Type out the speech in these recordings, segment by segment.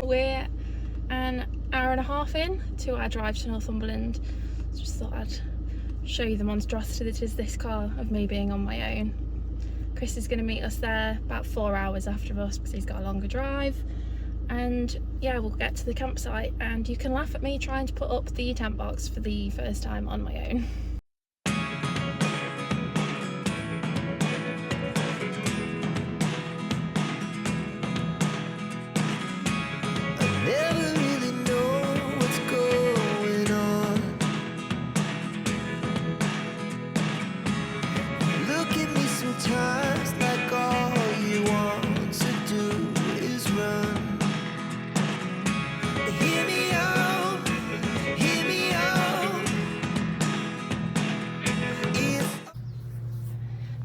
We're an hour and a half in to our drive to Northumberland. Just thought I'd show you the monstrosity that is this car of me being on my own. Chris is going to meet us there about 4 hours after us because he's got a longer drive. And yeah, we'll get to the campsite and you can laugh at me trying to put up the tent box for the first time on my own.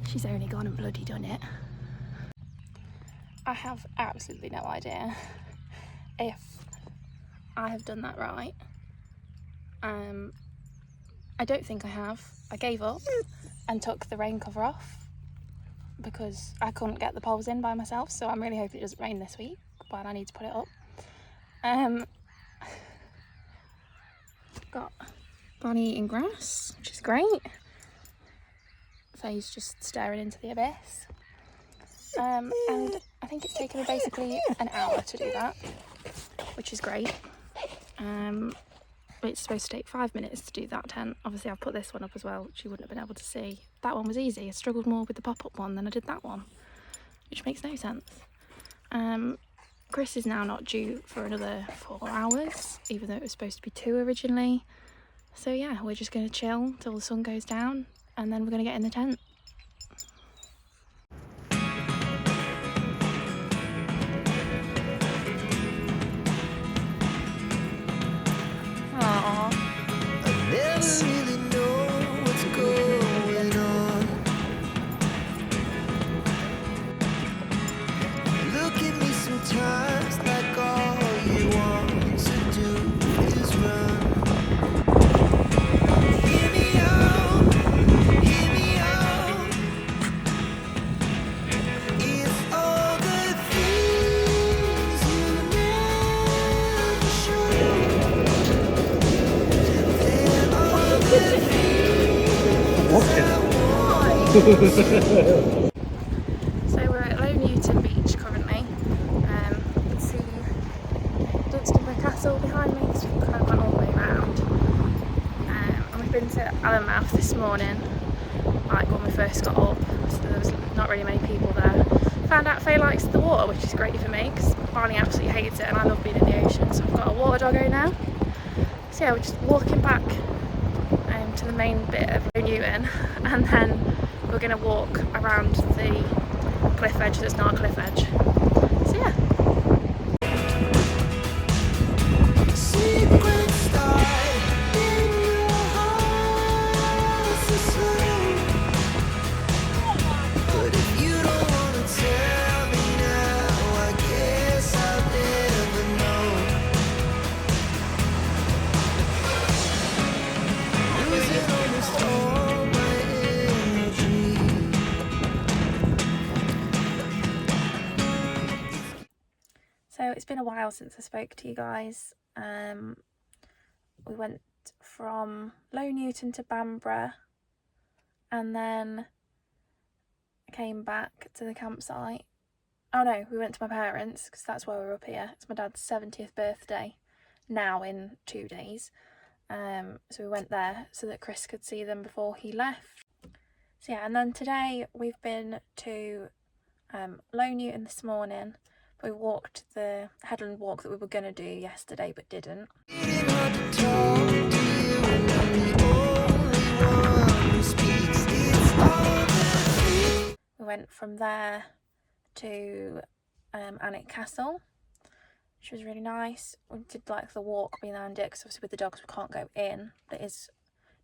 She's only gone and bloody done it. I have absolutely no idea if I have done that right. I don't think I have. I gave up and took the rain cover off because I couldn't get the poles in by myself, so I'm really hoping it doesn't rain this week, but I need to put it up. Got Barney eating grass, which is great. Faye's just staring into the abyss. And I think it's taken me basically an hour to do that, which is great. It's supposed to take 5 minutes to do that tent. Obviously I've put this one up as well, which you wouldn't have been able to see. That one was easy. I struggled more with the pop-up one than I did that one, which makes no sense. Chris is now not due for another 4 hours, even though it was supposed to be 2 originally. So yeah, we're just going to chill till the sun goes down and then we're going to get in the tent. So we're at Low Newton Beach currently. You can see Dunstanburgh Castle behind me, so we've kind of gone all the way around. And we've been to Allenmouth this morning, like when we first got up, so there was not really many people there. Found out Faye likes the water, which is great for me because Barney absolutely hates it and I love being in the ocean, so I've got a water doggo now. So yeah, we're just walking back to the main bit of Low Newton, and then we're going to walk around the cliff edge that's not a cliff edge. So yeah. So it's been a while since I spoke to you guys. We went from Low Newton to Bamburgh and then came back to the campsite. Oh no, we went to my parents because that's why we're up here. It's my dad's 70th birthday now in 2 days. So we went there so that Chris could see them before he left. So yeah, and then today we've been to Low Newton this morning. We walked the headland walk that we were going to do yesterday but didn't. We went from there to Alnwick Castle, which was really nice. We did like the walk behind it because obviously with the dogs we can't go in, but it is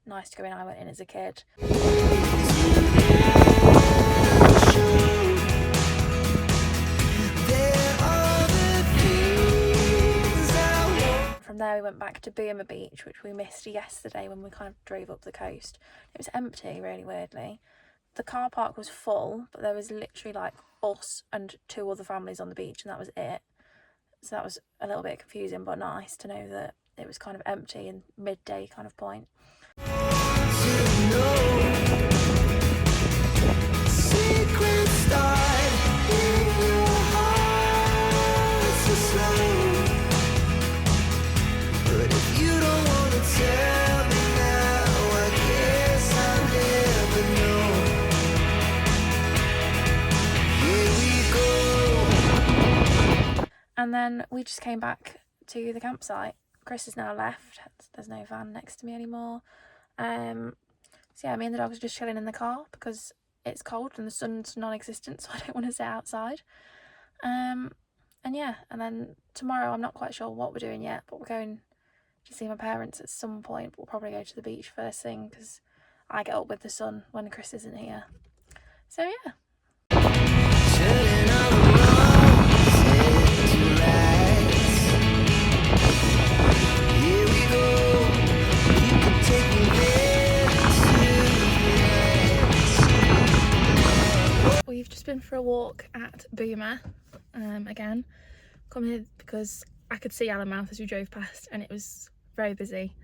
nice to go in. I went in as a kid. From there we went back to Boomer Beach, which we missed yesterday when we kind of drove up the coast. It was empty, really weirdly. The car park was full, but there was literally like us and 2 other families on the beach, and that was it. So that was a little bit confusing, but nice to know that it was kind of empty and midday kind of point. And then we just came back to the campsite. Chris has now left. There's no van next to me anymore. So yeah, me and the dogs are just chilling in the car because it's cold and the sun's non-existent, so I don't want to sit outside. And yeah, and then tomorrow I'm not quite sure what we're doing yet, but we're going to see my parents at some point. We'll probably go to the beach first thing because I get up with the sun when Chris isn't here. So yeah. We've just been for a walk at Boomer again. Come here because I could see Allenmouth as we drove past and it was very busy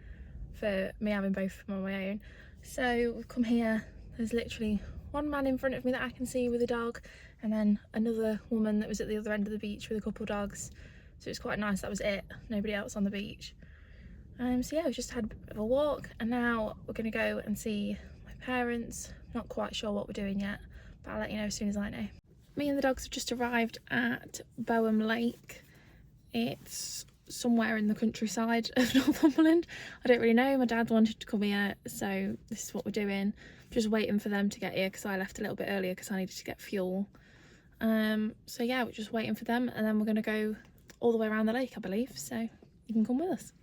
for me having both of them on my own. So we've come here. There's literally one man in front of me that I can see with a dog, and then another woman that was at the other end of the beach with a couple of dogs. So it was quite nice. That was it. Nobody else on the beach. So yeah, we've just had a bit of a walk, and now we're going to go and see my parents. Not quite sure what we're doing yet, but I'll let you know as soon as I know. Me and the dogs have just arrived at Boham Lake. It's somewhere in the countryside of Northumberland. I don't really know. My dad wanted to come here, so this is what we're doing. Just waiting for them to get here because I left a little bit earlier because I needed to get fuel. So yeah, we're just waiting for them, and then we're going to go all the way around the lake, I believe, so you can come with us.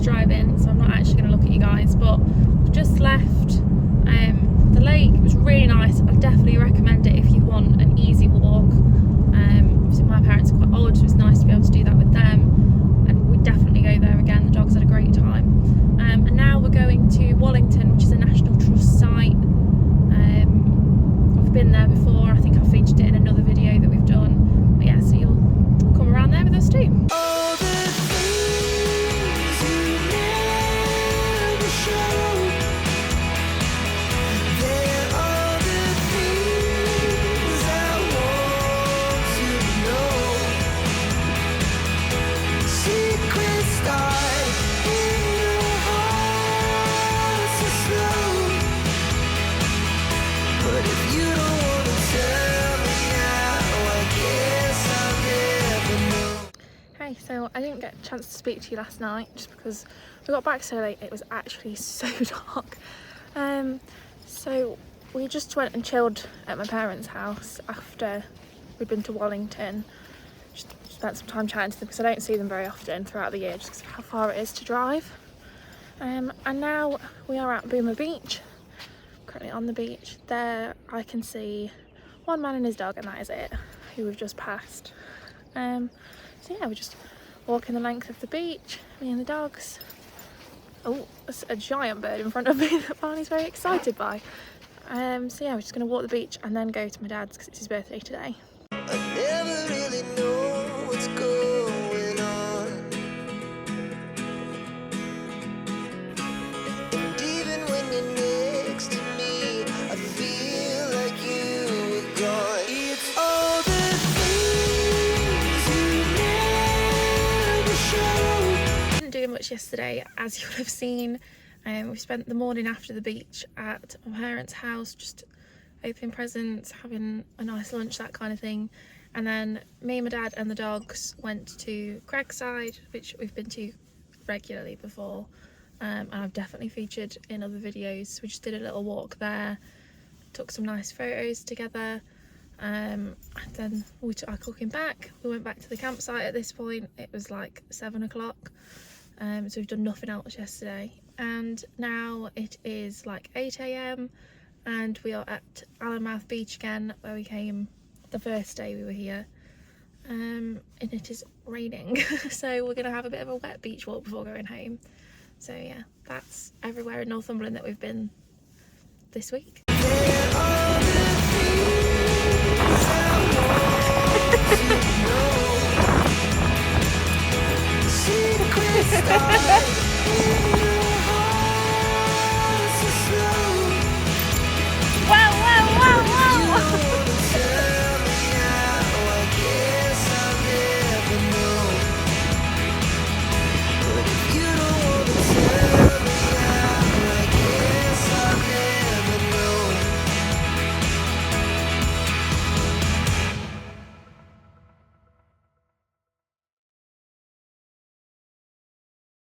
Driving, so I'm not actually going to look at you guys, but I've just left the lake. It was really nice. I definitely recommend it if you want an easy walk. Obviously my parents are quite old, so it's nice to be able to do that with them, and we definitely go there again. The dogs had a great time. And now we're going to Wallington, which is a National Trust site. I've been there before. I think I featured it in another video that we've done, but yeah, so you'll come around there with us too. So I didn't get a chance to speak to you last night just because we got back so late. It was actually so dark. So we just went and chilled at my parents' house after we'd been to Wallington. Just spent some time chatting to them because I don't see them very often throughout the year just because of how far it is to drive. And now we are at Boomer Beach, currently on the beach. There I can see one man and his dog, and that is it, who we've just passed. So yeah, we're just walking the length of the beach, me and the dogs. Oh, there's a giant bird in front of me that Barney's very excited by. So yeah, we're just going to walk the beach and then go to my dad's because it's his birthday today. I never really know what's going on, and even when you're next to me, I feel like you were gone. It's all the things you never show. Didn't do much yesterday, as you would have seen. We spent the morning after the beach at my parents' house, just opening presents, having a nice lunch, that kind of thing. And then me, my dad and the dogs went to Cragside, which we've been to regularly before, and I've definitely featured in other videos. We just did a little walk there, took some nice photos together, And then we took our cooking back. We went back to the campsite at this point. It was like 7 o'clock. So we've done nothing else yesterday. And now it is like 8 a.m. and we are at Allenmouth Beach again, where we came the first day we were here. And it is raining. So we're gonna have a bit of a wet beach walk before going home. So yeah, that's everywhere in Northumberland that we've been this week. Secret stars in